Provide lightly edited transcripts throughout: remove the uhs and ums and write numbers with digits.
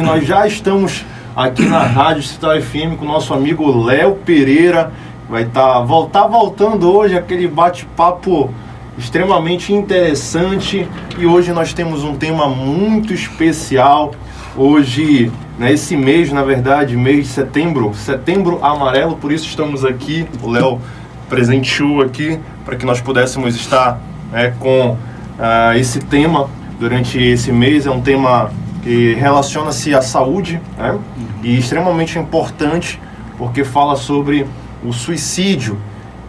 Nós já estamos aqui na Rádio Cital FM com o nosso amigo Léo Pereira. Vai estar voltando hoje aquele bate-papo extremamente interessante. E hoje nós temos um tema muito especial. Hoje, esse mês, na verdade, mês de setembro, Setembro Amarelo, por isso estamos aqui. O Léo presenteou aqui para que nós pudéssemos estar com esse tema durante esse mês. É um tema que relaciona-se à saúde, e extremamente importante, porque fala sobre o suicídio.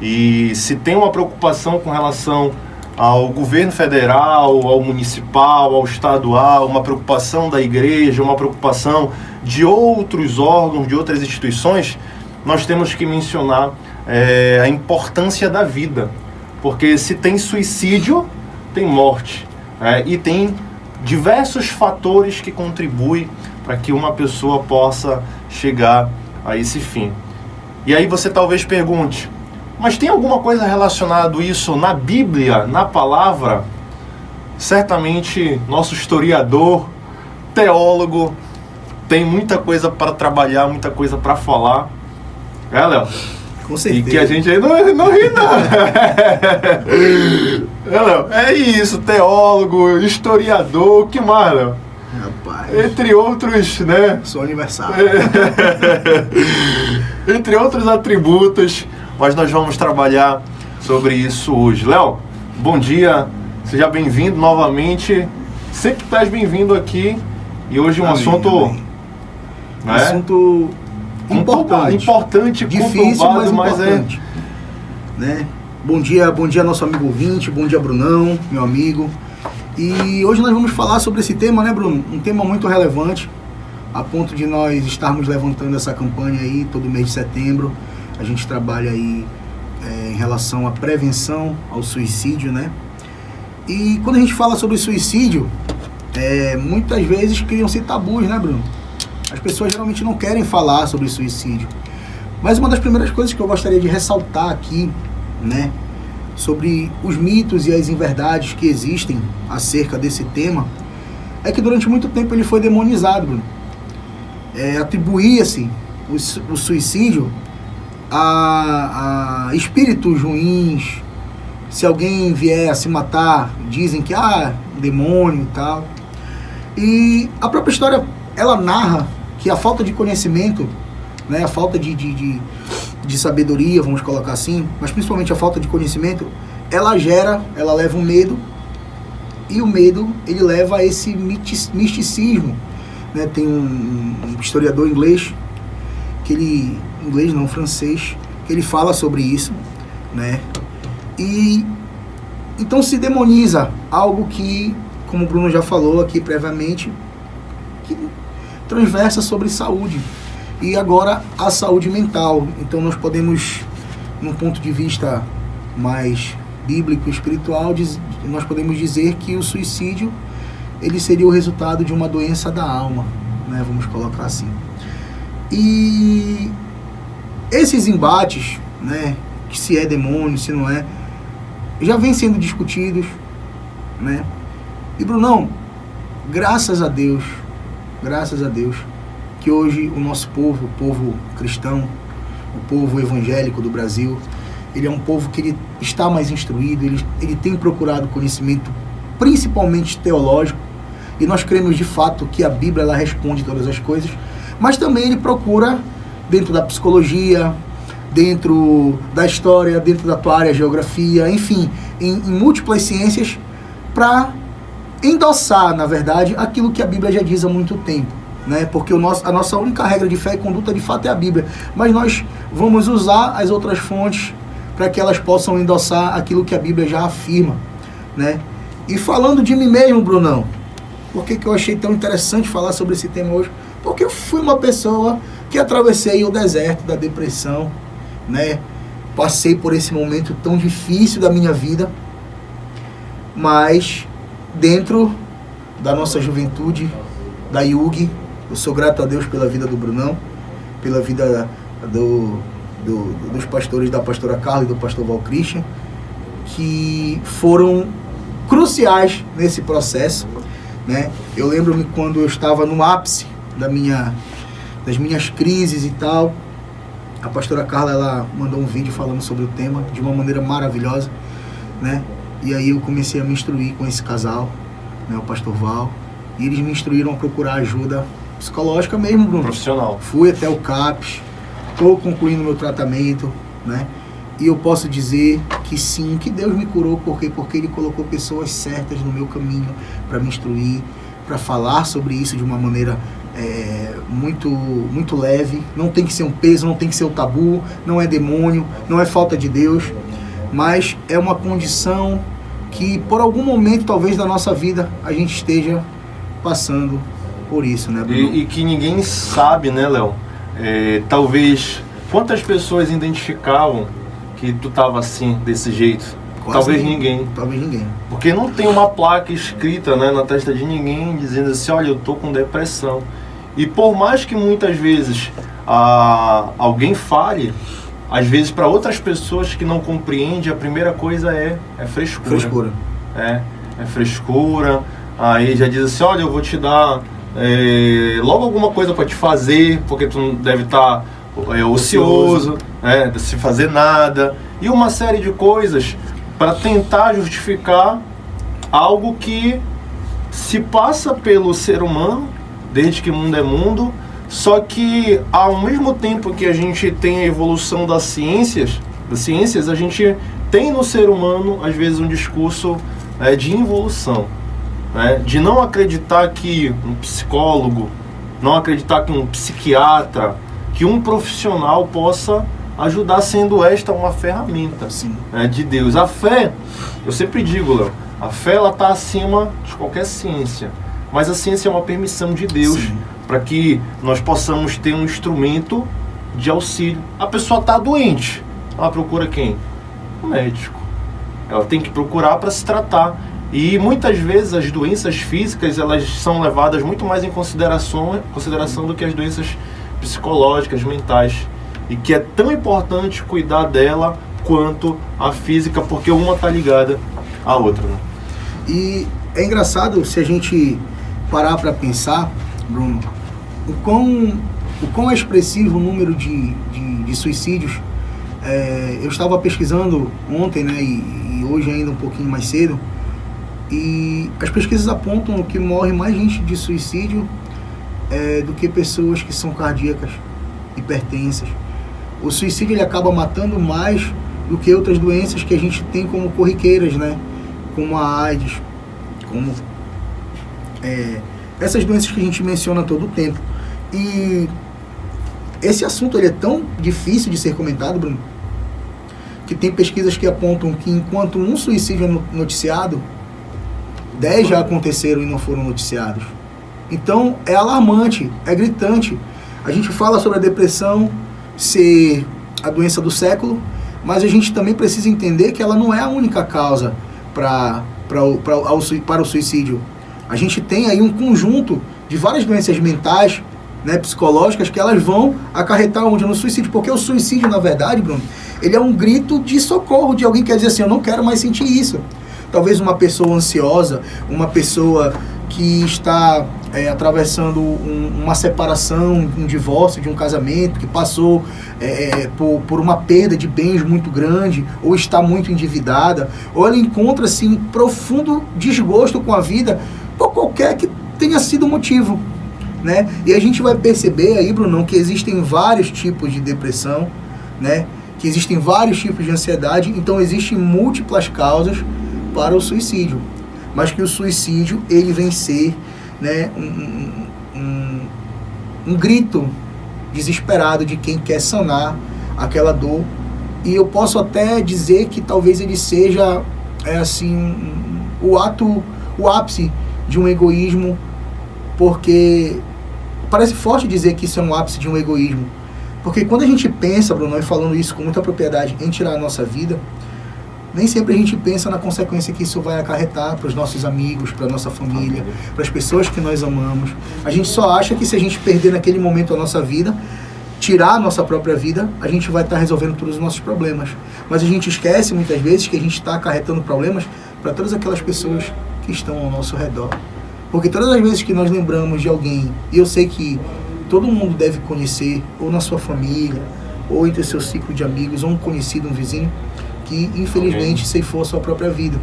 E se tem uma preocupação com relação ao governo federal, ao municipal, ao estadual, uma preocupação da igreja, uma preocupação de outros órgãos, de outras instituições, nós temos que mencionar a importância da vida. Porque se tem suicídio, tem morte. E tem diversos fatores que contribuem para que uma pessoa possa chegar a esse fim. E aí você talvez pergunte, mas tem alguma coisa relacionada a isso na Bíblia, na palavra? Certamente nosso historiador, teólogo, tem muita coisa para trabalhar, muita coisa para falar. Léo? Com certeza. E que a gente aí não ri, não. Léo, é isso, teólogo, historiador, o que mais, Léo? Rapaz. Entre outros, né? Sou aniversário. Entre outros atributos, mas nós vamos trabalhar sobre isso hoje. Léo, bom dia, seja bem-vindo novamente. Sempre estás bem-vindo aqui. E hoje assunto... Um assunto importante, difícil, mas importante. Né? Bom dia nosso amigo ouvinte, bom dia Brunão, meu amigo. E hoje nós vamos falar sobre esse tema, né, Bruno? Um tema muito relevante, a ponto de nós estarmos levantando essa campanha aí todo mês de setembro. A gente trabalha aí em relação à prevenção ao suicídio, né? E quando a gente fala sobre suicídio, muitas vezes criam-se tabus, né, Bruno? As pessoas geralmente não querem falar sobre suicídio. Mas uma das primeiras coisas que eu gostaria de ressaltar aqui, né, sobre os mitos e as inverdades que existem acerca desse tema, é que durante muito tempo ele foi demonizado, Bruno. Atribuía-se o suicídio a espíritos ruins. Se alguém vier a se matar, dizem que demônio e tal. E a própria história, ela narra que a falta de conhecimento, né, a falta de sabedoria, vamos colocar assim, mas principalmente a falta de conhecimento, ela leva um medo, e o medo, ele leva a esse misticismo, né? Tem um historiador inglês, francês, que ele fala sobre isso, né? E então se demoniza algo que, como o Bruno já falou aqui previamente, que transversa sobre saúde. E agora a saúde mental. Então nós podemos, num ponto de vista mais bíblico, espiritual, nós podemos dizer que o suicídio, ele seria o resultado de uma doença da alma, né? Vamos colocar assim. E esses embates, né, que se é demônio, se não é, já vem sendo discutidos, né? E Brunão, graças a Deus, que hoje o nosso povo, o povo cristão, o povo evangélico do Brasil, ele é um povo que ele está mais instruído, ele tem procurado conhecimento, principalmente teológico, e nós cremos de fato que a Bíblia, ela responde todas as coisas, mas também ele procura, dentro da psicologia, dentro da história, dentro da tua área, geografia, enfim, em múltiplas ciências, para endossar, na verdade, aquilo que a Bíblia já diz há muito tempo, né? Porque a nossa única regra de fé e conduta, de fato, é a Bíblia, mas nós vamos usar as outras fontes para que elas possam endossar aquilo que a Bíblia já afirma, né? E falando de mim mesmo, Brunão, por que eu achei tão interessante falar sobre esse tema hoje? Porque eu fui uma pessoa que atravessei o deserto da depressão, né? Passei por esse momento tão difícil da minha vida, mas dentro da nossa juventude, da IUG, eu sou grato a Deus pela vida do Brunão, pela vida dos pastores, da pastora Carla e do pastor Val Christian, que foram cruciais nesse processo, né? Eu lembro-me quando eu estava no ápice, das minhas crises e tal, a pastora Carla, ela mandou um vídeo falando sobre o tema de uma maneira maravilhosa, né? E aí eu comecei a me instruir com esse casal, né, o pastor Val, e eles me instruíram a procurar ajuda psicológica mesmo, Bruno. Profissional. Fui até o CAPS, estou concluindo meu tratamento, né? E eu posso dizer que sim, que Deus me curou, porque Ele colocou pessoas certas no meu caminho para me instruir, para falar sobre isso de uma maneira muito leve. Não tem que ser um peso, não tem que ser um tabu, não é demônio, não é falta de Deus, mas é uma condição que por algum momento talvez da nossa vida a gente esteja passando por isso, né, Bruno? E que ninguém sabe, né, Léo? Talvez quantas pessoas identificavam que tu tava assim, desse jeito? Talvez ninguém. Talvez ninguém. Porque não tem uma placa escrita, né, na testa de ninguém dizendo assim, olha, eu tô com depressão. E por mais que muitas vezes alguém fale, às vezes para outras pessoas que não compreendem, a primeira coisa é frescura. Frescura. É frescura. Aí já diz assim, olha, eu vou te dar logo alguma coisa para te fazer, porque tu não deve estar ocioso, sem fazer nada. E uma série de coisas para tentar justificar algo que se passa pelo ser humano, desde que o mundo é mundo, só que ao mesmo tempo que a gente tem a evolução das ciências, a gente tem no ser humano, às vezes, um discurso de involução, né? De não acreditar que um psicólogo, não acreditar que um psiquiatra, que um profissional possa ajudar, sendo esta uma ferramenta de Deus. A fé, eu sempre digo, Léo, a fé ela está acima de qualquer ciência, mas a ciência é uma permissão de Deus para que nós possamos ter um instrumento de auxílio. A pessoa está doente, ela procura quem? O médico. Ela tem que procurar para se tratar. E muitas vezes as doenças físicas elas são levadas muito mais em consideração do que as doenças psicológicas, mentais. E que é tão importante cuidar dela quanto a física, porque uma está ligada à outra, né? E é engraçado se a gente parar para pensar, Bruno, o quão é expressivo o número de suicídios. Eu estava pesquisando ontem, né, e hoje ainda um pouquinho mais cedo, e as pesquisas apontam que morre mais gente de suicídio do que pessoas que são cardíacas, hipertensas. O suicídio ele acaba matando mais do que outras doenças que a gente tem como corriqueiras, né? Como a AIDS, como essas doenças que a gente menciona todo o tempo. E esse assunto ele é tão difícil de ser comentado, Bruno, que tem pesquisas que apontam que enquanto um suicídio é noticiado, 10 já aconteceram e não foram noticiados. Então é alarmante, é gritante. A gente fala sobre a depressão ser a doença do século, mas a gente também precisa entender que ela não é a única causa para o suicídio. A gente tem aí um conjunto de várias doenças mentais, né, psicológicas, que elas vão acarretar onde? No suicídio. Porque o suicídio, na verdade, Bruno, ele é um grito de socorro de alguém que quer dizer assim, eu não quero mais sentir isso. Talvez uma pessoa ansiosa, uma pessoa que está atravessando uma separação, um divórcio de um casamento, que passou por uma perda de bens muito grande, ou está muito endividada, ou ela encontra-se em profundo desgosto com a vida, por qualquer que tenha sido o motivo, né? E a gente vai perceber aí, Brunão, que existem vários tipos de depressão, né? Que existem vários tipos de ansiedade, então existem múltiplas causas para o suicídio, mas que o suicídio ele vem ser, né, um grito desesperado de quem quer sanar aquela dor. E eu posso até dizer que talvez ele seja o ápice de um egoísmo, porque parece forte dizer que isso é um ápice de um egoísmo, porque quando a gente pensa, Bruno, e falando isso com muita propriedade, em tirar a nossa vida, nem sempre a gente pensa na consequência que isso vai acarretar para os nossos amigos, para a nossa família, para as pessoas que nós amamos. A gente só acha que se a gente perder naquele momento a nossa vida, tirar a nossa própria vida, a gente vai estar resolvendo todos os nossos problemas. Mas a gente esquece muitas vezes que a gente está acarretando problemas para todas aquelas pessoas que estão ao nosso redor. Porque todas as vezes que nós lembramos de alguém, e eu sei que todo mundo deve conhecer, ou na sua família, ou entre seu ciclo de amigos, ou um conhecido, um vizinho, que infelizmente ceifou a sua própria vida.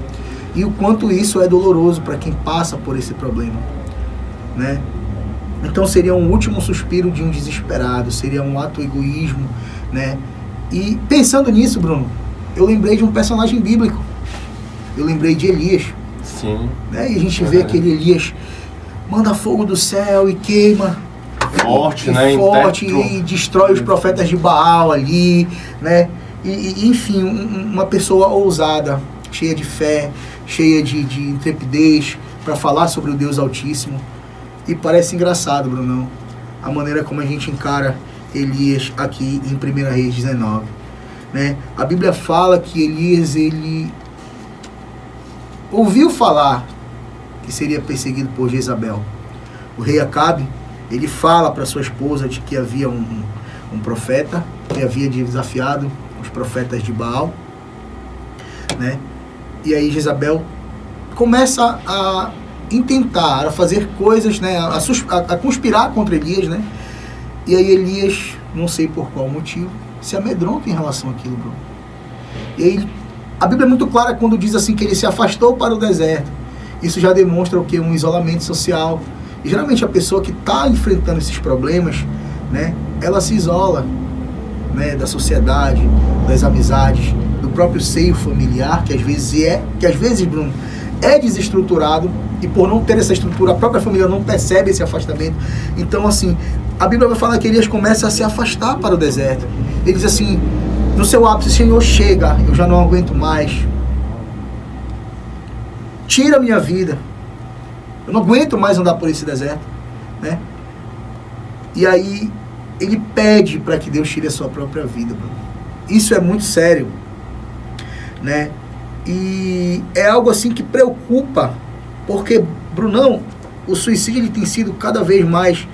E o quanto isso é doloroso para quem passa por esse problema, né? Então seria um último suspiro de um desesperado, seria um ato egoísmo, né? E pensando nisso, Bruno, eu lembrei de um personagem bíblico. Eu lembrei de Elias. Sim. Né? E a gente vê aquele Elias manda fogo do céu e queima. Forte, e né? Forte, e destrói os profetas de Baal ali, né? Enfim, uma pessoa ousada, cheia de fé, cheia de intrepidez para falar sobre o Deus Altíssimo. E parece engraçado, Brunão, a maneira como a gente encara Elias aqui em 1 Reis 19. Né? A Bíblia fala que Elias, ele ouviu falar que seria perseguido por Jezabel. O rei Acabe, ele fala para sua esposa de que havia um profeta que havia desafiado os profetas de Baal, né? E aí Jezabel começa a intentar, a fazer coisas, né? A conspirar contra Elias, né? E aí Elias, não sei por qual motivo, se amedronta em relação àquilo, Bruno. E aí a Bíblia é muito clara quando diz assim que ele se afastou para o deserto. Isso já demonstra o que? Um isolamento social. E geralmente a pessoa que está enfrentando esses problemas, né, ela se isola, né, da sociedade, das amizades, do próprio seio familiar, que às vezes, Bruno, é desestruturado, e por não ter essa estrutura, a própria família não percebe esse afastamento. Então, assim, a Bíblia vai falar que Elias começa a se afastar para o deserto. Ele diz assim, no seu ápice, Senhor, chega, eu já não aguento mais. Tira a minha vida. Eu não aguento mais andar por esse deserto, né? E aí ele pede para que Deus tire a sua própria vida, Bruno. Isso é muito sério, né? E é algo assim que preocupa, porque, Brunão, o suicídio ele tem sido cada vez mais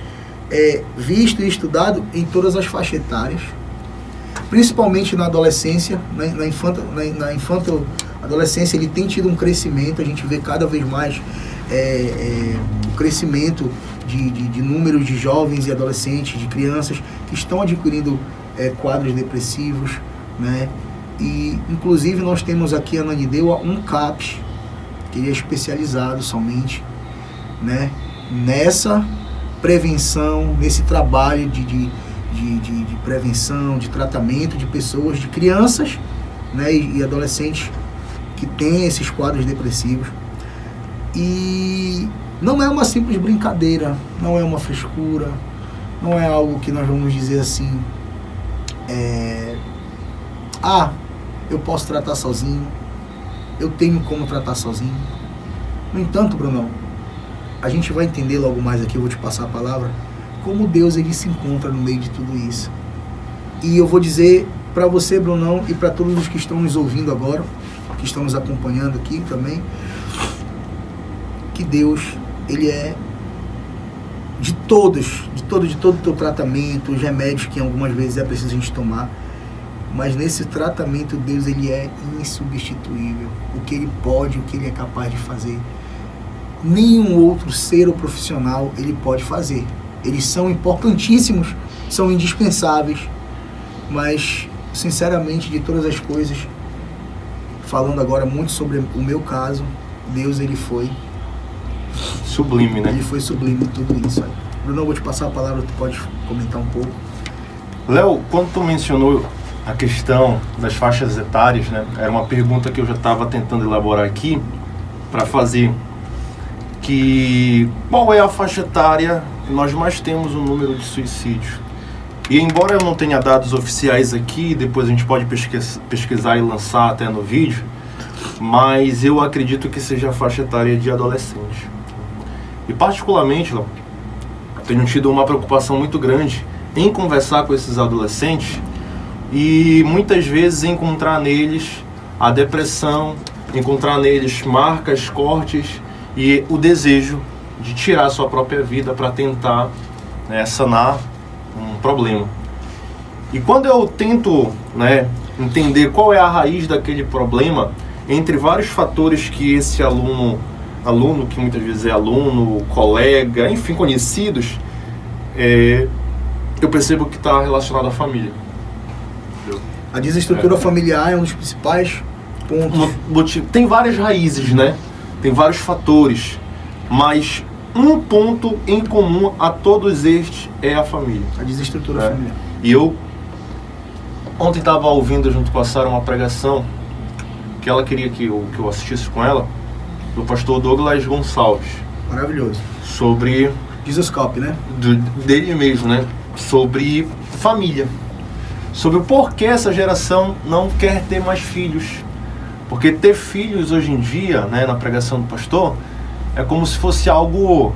visto e estudado em todas as faixas etárias, principalmente na adolescência, na infanto-adolescência ele tem tido um crescimento, a gente vê cada vez mais o crescimento de números de jovens e adolescentes, de crianças que estão adquirindo quadros depressivos, né? E inclusive nós temos aqui a Ananindeua um CAPS, que ele é especializado somente, né, nessa prevenção, nesse trabalho de prevenção, de tratamento de pessoas, de crianças, né, e adolescentes que têm esses quadros depressivos. E não é uma simples brincadeira, não é uma frescura, não é algo que nós vamos dizer assim, eu posso tratar sozinho, eu tenho como tratar sozinho. No entanto, Brunão, a gente vai entender logo mais aqui, eu vou te passar a palavra, como Deus ele se encontra no meio de tudo isso. E eu vou dizer para você, Brunão, e para todos os que estão nos ouvindo agora, que estão nos acompanhando aqui também, que Deus, ele é de todo o teu tratamento, os remédios que algumas vezes é preciso a gente tomar, mas nesse tratamento Deus ele é insubstituível. O que ele pode, o que ele é capaz de fazer, nenhum outro ser ou profissional ele pode fazer. Eles são importantíssimos, são indispensáveis, mas sinceramente de todas as coisas, falando agora muito sobre o meu caso, Deus ele foi sublime, né? Ele foi sublime em tudo isso aí. Bruno, eu vou te passar a palavra, tu pode comentar um pouco. Léo, quando tu mencionou a questão das faixas etárias, né? Era uma pergunta que eu já estava tentando elaborar aqui para fazer. Que qual é a faixa etária que nós mais temos o número de suicídio? E embora eu não tenha dados oficiais aqui, depois a gente pode pesquisar e lançar até no vídeo, mas eu acredito que seja a faixa etária de adolescente. E particularmente, Léo, tenho tido uma preocupação muito grande em conversar com esses adolescentes e muitas vezes encontrar neles a depressão, encontrar neles marcas, cortes e o desejo de tirar a sua própria vida para tentar, né, sanar um problema. E quando eu tento, né, entender qual é a raiz daquele problema, entre vários fatores que esse aluno aluno, que muitas vezes é aluno, colega, enfim, conhecidos, eu percebo que está relacionado à família. A desestrutura familiar é um dos principais pontos. Tem várias raízes, né? Tem vários fatores, mas um ponto em comum a todos estes é a família. A desestrutura familiar. E eu ontem estava ouvindo junto com a Sara uma pregação que ela queria que eu assistisse com ela, do pastor Douglas Gonçalves. Maravilhoso. Sobre... Jesus Cop, né? Dele mesmo, né? Sobre família. Sobre o porquê essa geração não quer ter mais filhos. Porque ter filhos hoje em dia, né, na pregação do pastor, é como se fosse algo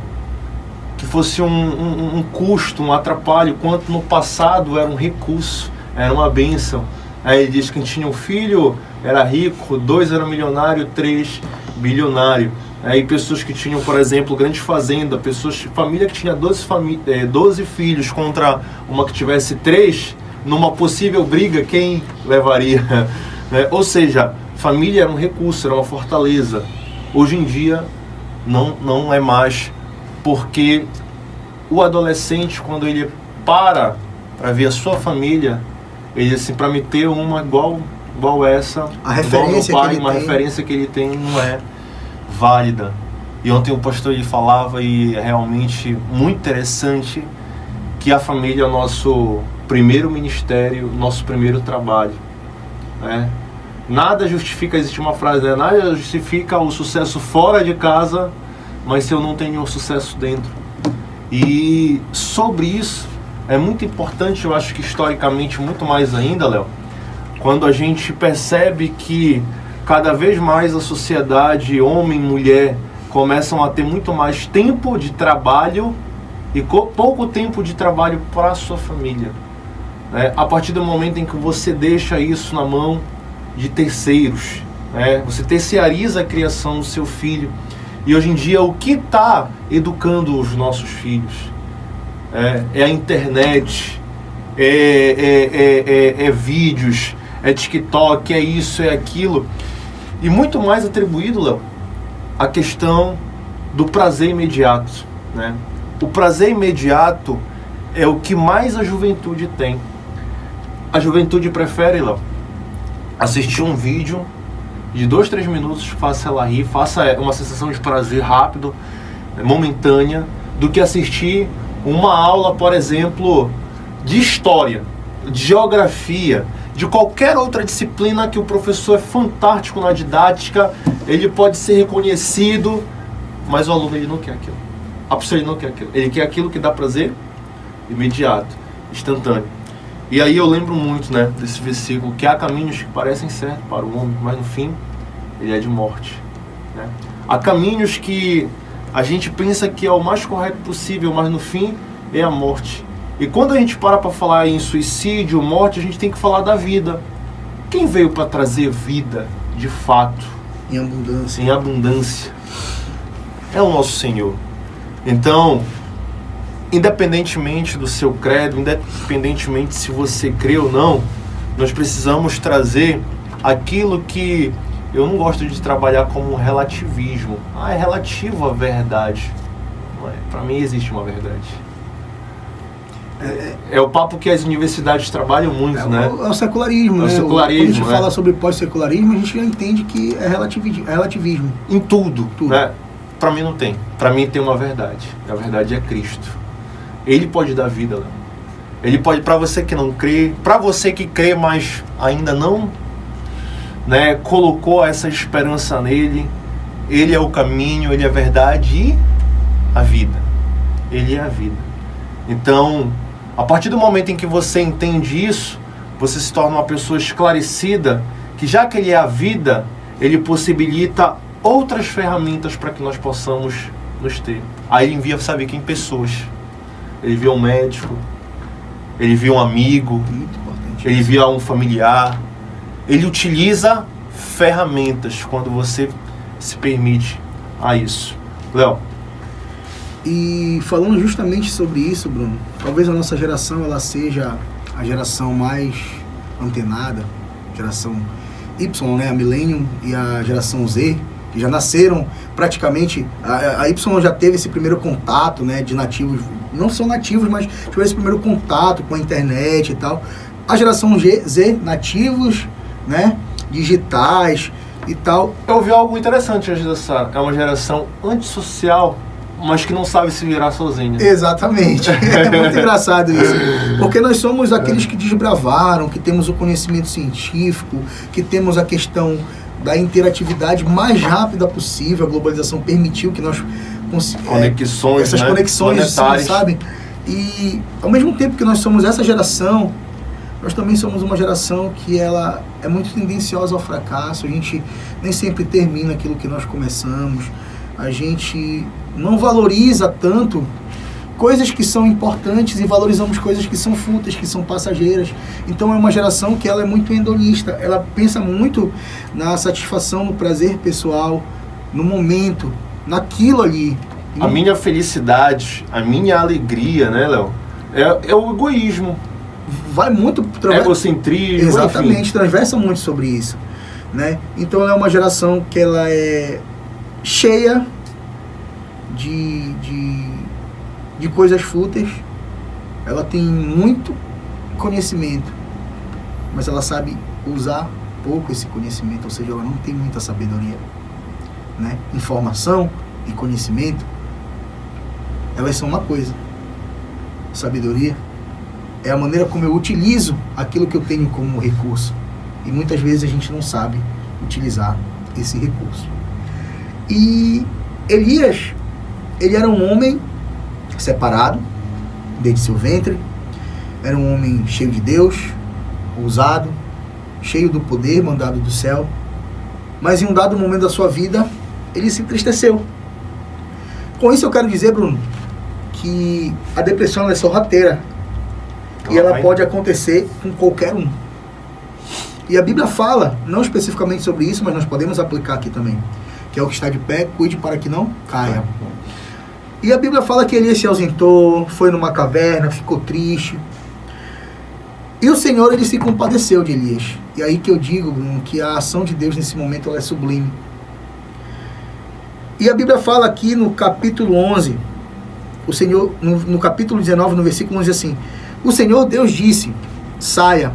que fosse um custo, um atrapalho, quanto no passado era um recurso, era uma bênção. Aí ele diz que quem tinha um filho era rico, 2 era milionário, 3 bilionário. Aí pessoas que tinham, por exemplo, grande fazenda, família que tinha 12 filhos contra uma que tivesse 3, numa possível briga, quem levaria? Ou seja, família era um recurso, era uma fortaleza. Hoje em dia não é mais, porque o adolescente, quando ele para ver a sua família, ele diz assim, para me ter uma igual essa, a referência igual meu pai, que ele uma tem. referência que ele tem não é válida. E ontem o pastor ele falava, e é realmente muito interessante, que a família é o nosso primeiro ministério, nosso primeiro trabalho, né? Nada justifica, existe uma frase, né? Nada justifica o sucesso fora de casa, mas se eu não tenho um sucesso dentro. E sobre isso, é muito importante, eu acho que historicamente muito mais ainda, Léo, quando a gente percebe que cada vez mais a sociedade, homem e mulher, começam a ter muito mais tempo de trabalho e pouco tempo de trabalho para a sua família. A partir do momento em que você deixa isso na mão de terceiros, você terceiriza a criação do seu filho. E hoje em dia o que está educando os nossos filhos? É a internet, é vídeos, é TikTok, é isso, é aquilo. E muito mais atribuído, Léo, à questão do prazer imediato, né? O prazer imediato é o que mais a juventude tem. A juventude prefere, Léo, assistir um vídeo de 2, 3 minutos, faça ela rir, faça uma sensação de prazer rápido, momentânea, do que assistir uma aula, por exemplo, de história, de geografia, de qualquer outra disciplina que o professor é fantástico na didática, ele pode ser reconhecido, mas o aluno ele não quer aquilo. A pessoa ele não quer aquilo. Ele quer aquilo que dá prazer imediato, instantâneo. E aí eu lembro muito, né, desse versículo, que há caminhos que parecem certos para o homem, mas no fim ele é de morte, né? Há caminhos que a gente pensa que é o mais correto possível, mas no fim é a morte. E quando a gente para falar em suicídio, morte, a gente tem que falar da vida. Quem veio para trazer vida, de fato, em abundância? Em abundância. É o nosso Senhor. Então, independentemente do seu credo, independentemente se você crê ou não, nós precisamos trazer aquilo que eu não gosto de trabalhar como relativismo. É relativo à verdade. Não é. Para mim existe uma verdade. É o papo que as universidades trabalham muito, né? É o secularismo, né? Secularismo, quando a gente fala sobre pós-secularismo, a gente já entende que é relativismo. Em tudo. Né? Para mim não tem. Para mim tem uma verdade. A verdade é Cristo. Ele pode dar vida, Léo. Ele pode, para você que não crê, para você que crê, mas ainda não, né, colocou essa esperança nele. Ele é o caminho, ele é a verdade e a vida. Ele é a vida. Então, a partir do momento em que você entende isso, você se torna uma pessoa esclarecida, que já que ele é a vida, ele possibilita outras ferramentas para que nós possamos nos ter. Aí ele envia, sabe quem? Pessoas. Ele envia um médico, ele envia um amigo, ele envia um familiar. Ele utiliza ferramentas quando você se permite a isso. Léo. E falando justamente sobre isso, Bruno, talvez a nossa geração ela seja a geração mais antenada, geração Y, né, a Millennium, e a geração Z, que já nasceram praticamente, a Y já teve esse primeiro contato, né, de nativos, não são nativos, mas tiveram esse primeiro contato com a internet e tal. A geração Z, nativos, né, digitais e tal. Eu vi algo interessante hoje dessa, é uma geração antissocial, mas que não sabe se virar sozinha. Exatamente. É muito engraçado isso. Porque nós somos aqueles que desbravaram, que temos o conhecimento científico, que temos a questão da interatividade mais rápida possível. A globalização permitiu que nós conexões, essas né, conexões, assim, sabe? E ao mesmo tempo que nós somos essa geração, nós também somos uma geração que ela é muito tendenciosa ao fracasso. A gente nem sempre termina aquilo que nós começamos. A gente não valoriza tanto coisas que são importantes e valorizamos coisas que são fúteis, que são passageiras. Então é uma geração que ela é muito hedonista. Ela pensa muito na satisfação, no prazer pessoal, no momento, naquilo ali. A minha felicidade, a minha alegria, né, Léo? É o egoísmo. Vai muito... egocentrismo, exatamente, enfim. transversa muito sobre isso, né? Então ela é uma geração que ela é cheia de coisas fúteis. Ela tem muito conhecimento, mas ela sabe usar pouco esse conhecimento, ou seja, ela não tem muita sabedoria, né? Informação e conhecimento, elas são uma coisa. Sabedoria é a maneira como eu utilizo aquilo que eu tenho como recurso. E muitas vezes a gente não sabe utilizar esse recurso. E Elias, ele era um homem separado desde seu ventre, era um homem cheio de Deus, ousado, cheio do poder mandado do céu, mas em um dado momento da sua vida, ele se entristeceu. Com isso eu quero dizer, Bruno, que a depressão é sorrateira e ela pode acontecer com qualquer um. E a Bíblia fala, não especificamente sobre isso, mas nós podemos aplicar aqui também, que é o que está de pé, cuide para que não caia. E a Bíblia fala que Elias se ausentou, foi numa caverna, ficou triste. E o Senhor, ele se compadeceu de Elias. E aí que eu digo, Bruno, que a ação de Deus nesse momento ela é sublime. E a Bíblia fala aqui no capítulo 11, o Senhor, no capítulo 19, no versículo 11, assim: o Senhor Deus disse, saia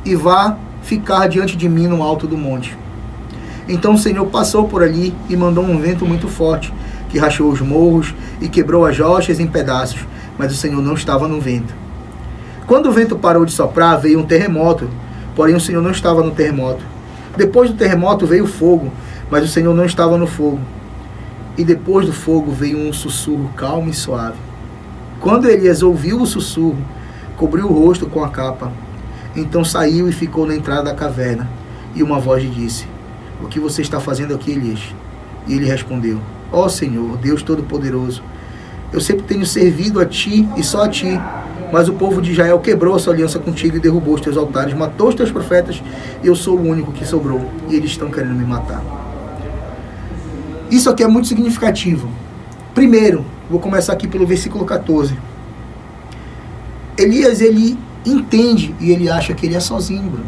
e vá ficar diante de mim no alto do monte. Então o Senhor passou por ali e mandou um vento muito forte, que rachou os morros e quebrou as rochas em pedaços, mas o Senhor não estava no vento. Quando o vento parou de soprar, veio um terremoto, porém o Senhor não estava no terremoto. Depois do terremoto veio fogo, mas o Senhor não estava no fogo. E depois do fogo veio um sussurro calmo e suave. Quando Elias ouviu o sussurro, cobriu o rosto com a capa. Então saiu e ficou na entrada da caverna. E uma voz lhe disse: o que você está fazendo aqui, Elias? E ele respondeu: ó Senhor, Deus Todo-Poderoso, eu sempre tenho servido a ti e só a ti, mas o povo de Israel quebrou a sua aliança contigo e derrubou os teus altares, matou os teus profetas, e eu sou o único que sobrou, e eles estão querendo me matar. Isso aqui é muito significativo. Primeiro, vou começar aqui pelo versículo 14. Elias, ele entende e ele acha que ele é sozinho, Bruno.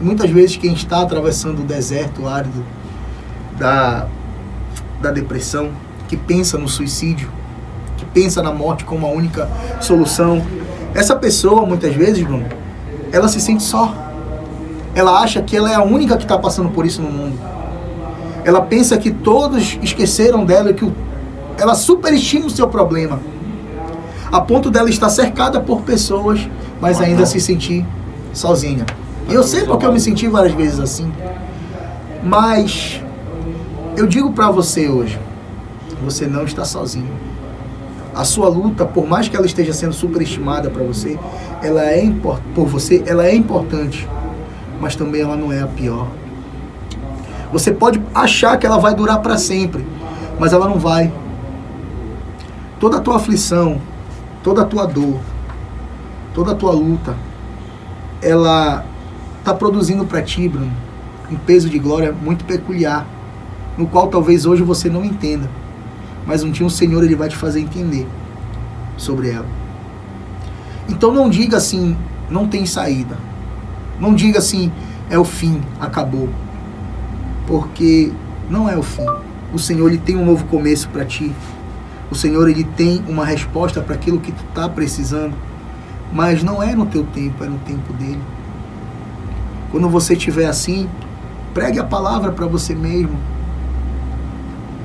Muitas vezes quem está atravessando o deserto árido da depressão, que pensa no suicídio, que pensa na morte como a única solução, essa pessoa, muitas vezes, Bruno, ela se sente só. Ela acha que ela é a única que está passando por isso no mundo. Ela pensa que todos esqueceram dela e que ela superestima o seu problema, a ponto dela estar cercada por pessoas, mas ainda se sentir sozinha. E eu sei porque eu me senti várias vezes assim. Mas eu digo para você hoje, você não está sozinho. A sua luta, por mais que ela esteja sendo superestimada para você, ela é importante, mas também ela não é a pior. Você pode achar que ela vai durar para sempre, mas ela não vai. Toda a tua aflição, toda a tua dor, toda a tua luta, ela está produzindo para ti, Bruno, um peso de glória muito peculiar, no qual talvez hoje você não entenda, mas um dia o Senhor ele vai te fazer entender sobre ela. Então não diga assim, não tem saída. Não diga assim, é o fim, acabou. Porque Não é o fim. O Senhor, ele tem um novo começo para ti. O Senhor, ele tem uma resposta para aquilo que tu está precisando. Mas não é no teu tempo, é no tempo dele. Quando você estiver assim, pregue a palavra para você mesmo.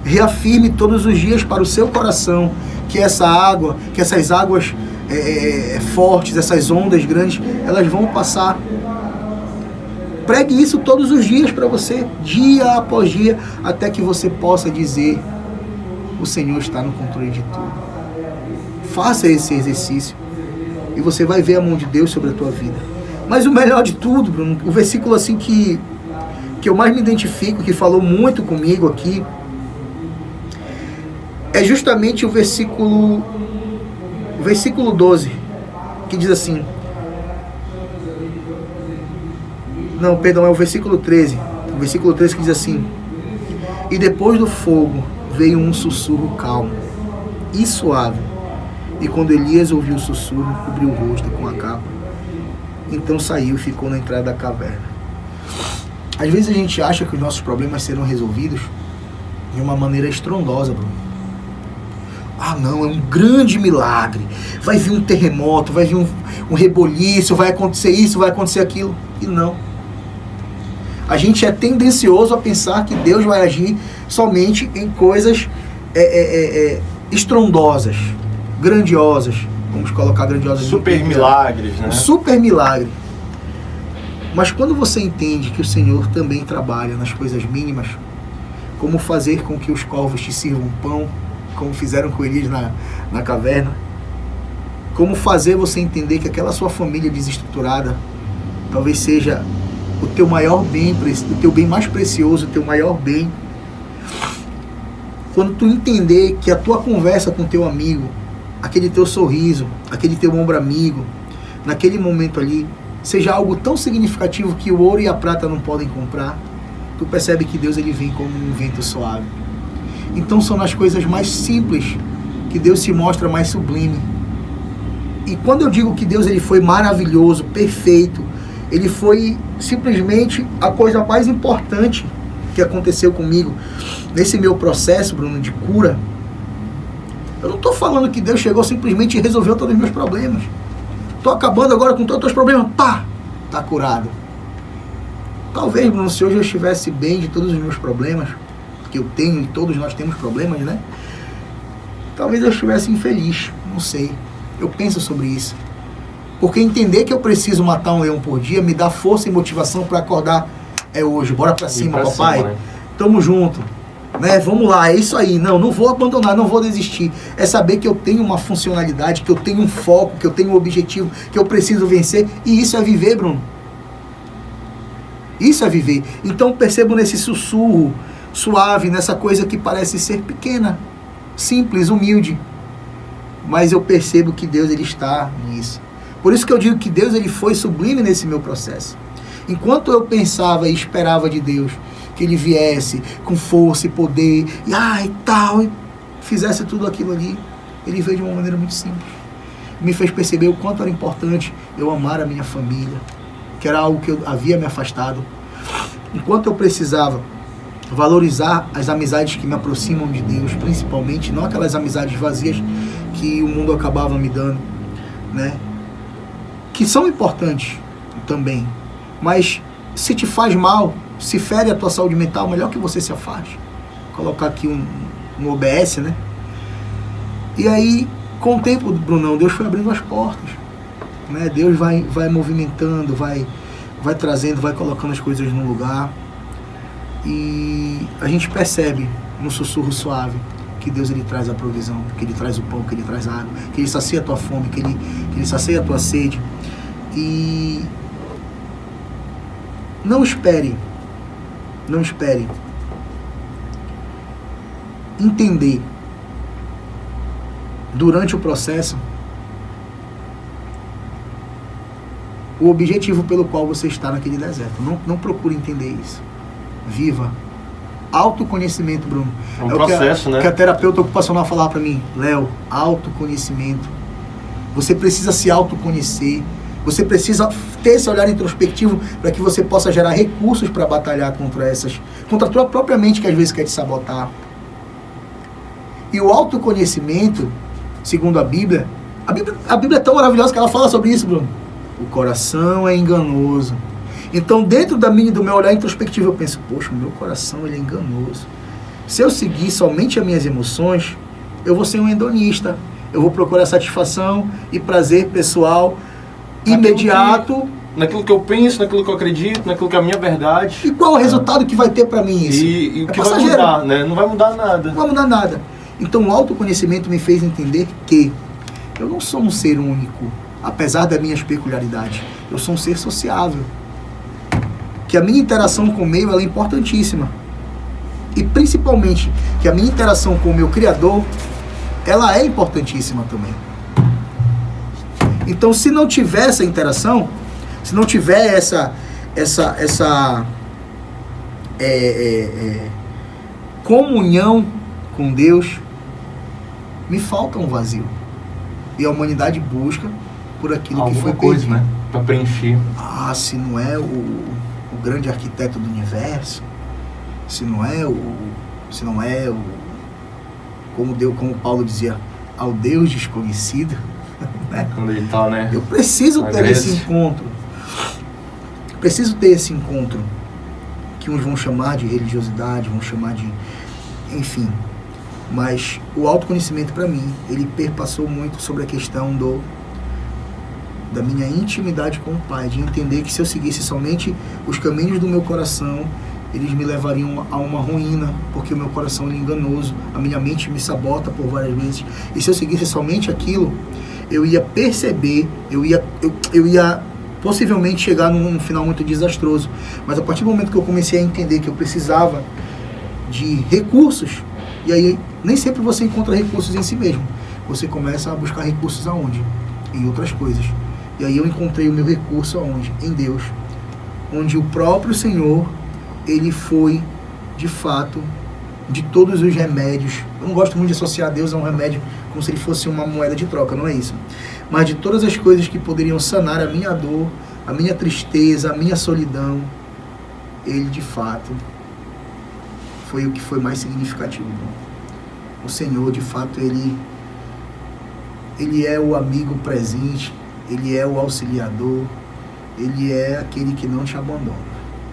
Reafirme todos os dias para o seu coração que essa água, que essas águas fortes, essas ondas grandes, elas vão passar. Pregue isso todos os dias para você, dia após dia, até que você possa dizer: o Senhor está no controle de tudo. Faça esse exercício e você vai ver a mão de Deus sobre a tua vida. Mas o melhor de tudo, Bruno, o versículo assim que eu mais me identifico, que falou muito comigo aqui, é justamente o versículo 12, que diz assim... Não, perdão, é o versículo 13. O versículo 13 que diz assim: e depois do fogo veio um sussurro calmo e suave. E quando Elias ouviu o sussurro, cobriu o rosto com a capa. Então saiu e ficou na entrada da caverna. Às vezes a gente acha que os nossos problemas serão resolvidos de uma maneira estrondosa, Bruno. Ah, não, é um grande milagre. Vai vir um terremoto, vai vir um reboliço, vai acontecer isso, vai acontecer aquilo. E não. A gente é tendencioso a pensar que Deus vai agir somente em coisas estrondosas, grandiosas. Vamos colocar grandiosas. Super milagres, né? Super milagre. Mas quando você entende que o Senhor também trabalha nas coisas mínimas, como fazer com que os corvos te sirvam pão, como fizeram com Elias na caverna, como fazer você entender que aquela sua família desestruturada talvez seja o teu maior bem, o teu bem mais precioso, o teu maior bem. Quando tu entender que a tua conversa com teu amigo, aquele teu sorriso, aquele teu ombro amigo, naquele momento ali, seja algo tão significativo que o ouro e a prata não podem comprar, tu percebe que Deus, ele vem como um vento suave. Então são nas coisas mais simples que Deus se mostra mais sublime. E quando eu digo que Deus, ele foi maravilhoso, perfeito, ele foi simplesmente a coisa mais importante que aconteceu comigo nesse meu processo, Bruno, de cura. Eu não estou falando que Deus chegou simplesmente e resolveu todos os meus problemas. Estou acabando agora com todos os teus problemas. Tá curado. Talvez, Bruno, se hoje eu estivesse bem de todos os meus problemas, que eu tenho e todos nós temos problemas, né? Talvez eu estivesse infeliz, não sei. Eu penso sobre isso. Porque entender que eu preciso matar um leão por dia me dá força e motivação para acordar. É hoje, bora pra cima, papai. Cima, né? Tamo junto, né? Vamos lá, é isso aí. Não vou abandonar, não vou desistir. É saber que eu tenho uma funcionalidade, que eu tenho um foco, que eu tenho um objetivo, que eu preciso vencer. E isso é viver, Bruno. Isso é viver. Então percebo nesse sussurro suave, nessa coisa que parece ser pequena, simples, humilde. Mas eu percebo que Deus, ele está nisso. Por isso que eu digo que Deus, ele foi sublime nesse meu processo. Enquanto eu pensava e esperava de Deus que ele viesse com força e poder e tal, e fizesse tudo aquilo ali, ele veio de uma maneira muito simples. Me fez perceber o quanto era importante eu amar a minha família, que era algo que eu havia me afastado. Enquanto eu precisava valorizar as amizades que me aproximam de Deus, principalmente, não aquelas amizades vazias que o mundo acabava me dando, né? Que são importantes também, mas se te faz mal, se fere a tua saúde mental, melhor que você se afaste. Colocar aqui um OBS, né? E aí, com o tempo, Brunão, Deus foi abrindo as portas, né? Deus vai movimentando, vai trazendo, vai colocando as coisas no lugar. E a gente percebe no sussurro suave que Deus, ele traz a provisão, que ele traz o pão, que ele traz a água, que ele sacia a tua fome, que ele sacia a tua sede. E não espere entender durante o processo o objetivo pelo qual você está naquele deserto. Não procure entender isso. Viva. Autoconhecimento, Bruno. É um processo, né? Que a terapeuta ocupacional falava para mim: Léo, autoconhecimento. Você precisa se autoconhecer. Você precisa ter esse olhar introspectivo para que você possa gerar recursos para batalhar contra a tua própria mente que às vezes quer te sabotar. E o autoconhecimento, segundo a Bíblia é tão maravilhosa que ela fala sobre isso, Bruno. O coração é enganoso. Então, dentro do meu olhar introspectivo, eu penso, poxa, o meu coração ele é enganoso. Se eu seguir somente as minhas emoções, eu vou ser um hedonista. Eu vou procurar satisfação e prazer pessoal imediato. Naquilo que eu penso, naquilo que eu acredito, naquilo que é a minha verdade. E qual o resultado que vai ter para mim isso? E o que vai mudar, né? Não vai mudar nada. Não vai mudar nada. Então, o autoconhecimento me fez entender que eu não sou um ser único, apesar das minhas peculiaridades. Eu sou um ser sociável. Que a minha interação com o meio ela é importantíssima. E principalmente que a minha interação com o meu Criador, ela é importantíssima também. Então, se não tiver essa interação, se não tiver essa comunhão com Deus, me falta um vazio. E a humanidade busca por aquilo que foi coisa, perdido, né? Para preencher. Ah, se não é o grande arquiteto do universo, se não é como Paulo dizia, ao Deus desconhecido, né? Quando ele tá, né? Eu preciso ter esse encontro. Preciso ter esse encontro que uns vão chamar de religiosidade, vão chamar de... enfim. Mas o autoconhecimento para mim, ele perpassou muito sobre a questão da minha intimidade com o Pai, de entender que se eu seguisse somente os caminhos do meu coração, eles me levariam a uma ruína, porque o meu coração é enganoso, a minha mente me sabota por várias vezes, e se eu seguisse somente aquilo, eu ia perceber, eu ia possivelmente chegar num final muito desastroso. Mas a partir do momento que eu comecei a entender que eu precisava de recursos, e aí nem sempre você encontra recursos em si mesmo, você começa a buscar recursos aonde? Em outras coisas. E aí eu encontrei o meu recurso aonde? Em Deus, onde o próprio Senhor, ele foi de fato de todos os remédios. Eu não gosto muito de associar Deus a um remédio como se ele fosse uma moeda de troca, não é isso, mas de todas as coisas que poderiam sanar a minha dor, a minha tristeza, a minha solidão, ele de fato foi o que foi mais significativo. O Senhor de fato ele é o amigo presente, ele é o auxiliador, ele é aquele que não te abandona.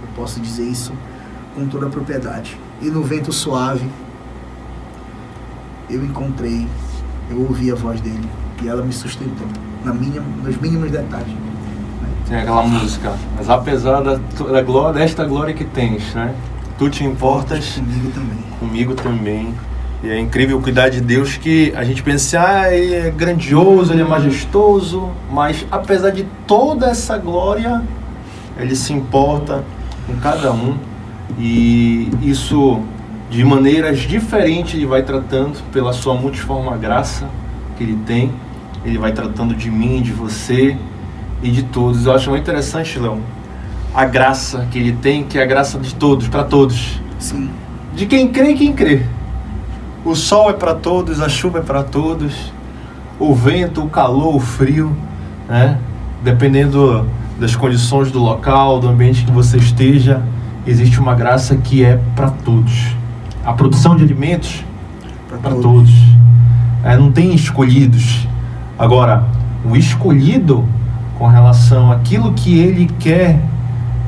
Eu posso dizer isso com toda a propriedade. E no vento suave eu ouvi a voz dele e ela me sustentou nos mínimos detalhes. Tem aquela música, mas apesar desta glória que tens, né? Tu te importas comigo também. E é incrível cuidar de Deus, que a gente pensa, ele é grandioso, ele é majestoso, mas apesar de toda essa glória, ele se importa com cada um, e isso de maneiras diferentes ele vai tratando pela sua multiforme graça que ele tem. Ele vai tratando de mim, de você e de todos. Eu acho muito interessante, Léo, a graça que ele tem, que é a graça de todos, para todos. Sim. De quem crê e quem crê. O sol é para todos, a chuva é para todos, o vento, o calor, o frio, né? Dependendo das condições do local, do ambiente que você esteja, existe uma graça que é para todos. A produção de alimentos para todos. Não tem escolhidos. Agora, o escolhido com relação àquilo que ele quer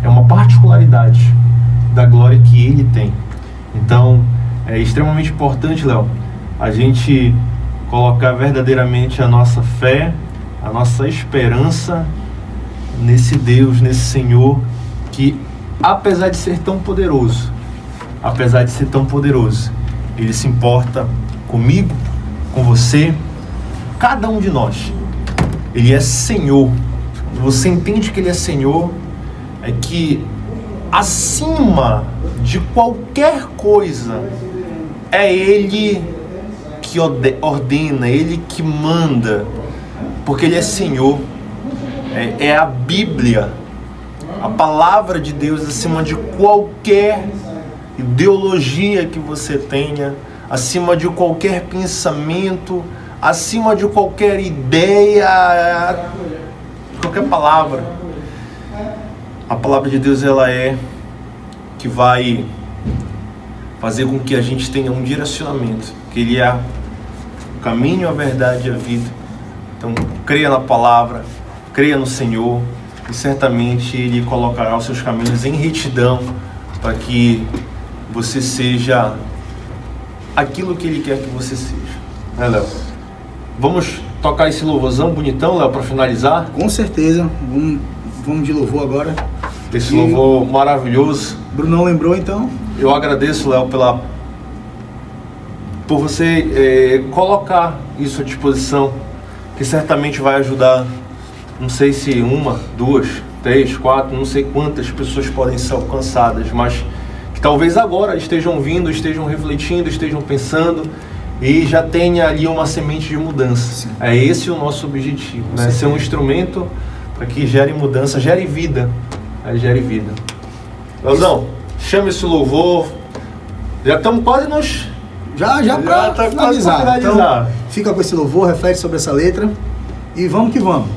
é uma particularidade da glória que ele tem. Então, é extremamente importante, Léo, a gente colocar verdadeiramente a nossa fé, a nossa esperança nesse Deus, nesse Senhor, que apesar de ser tão poderoso, ele se importa comigo, com você, cada um de nós. Ele é Senhor. Quando você entende que ele é Senhor, é que acima de qualquer coisa é ele que ordena, ele que manda, porque ele é Senhor. É a Bíblia, a palavra de Deus acima de qualquer ideologia que você tenha, acima de qualquer pensamento, acima de qualquer ideia, qualquer palavra, a palavra de Deus ela é que vai fazer com que a gente tenha um direcionamento, que Ele é o caminho, a verdade e a vida. Então, creia na palavra, creia no Senhor, e certamente Ele colocará os seus caminhos em retidão para que você seja aquilo que Ele quer que você seja. Né, Léo? Vamos tocar esse louvorzão bonitão, Léo, para finalizar? Com certeza. Vamos de louvor agora. Esse louvor maravilhoso. Brunão lembrou, então? Eu agradeço, Léo, por você colocar isso à disposição, que certamente vai ajudar, não sei se 1, 2, 3, 4, não sei quantas pessoas podem ser alcançadas, mas que talvez agora estejam ouvindo, estejam refletindo, estejam pensando e já tenha ali uma semente de mudança. Sim. É esse o nosso objetivo, né? Ser um instrumento para que gere mudança, gere vida. Gere vida. Leozão, chama esse louvor. Já estamos quase nos... Já para finalizar. Então, fica com esse louvor, reflete sobre essa letra e vamos que vamos.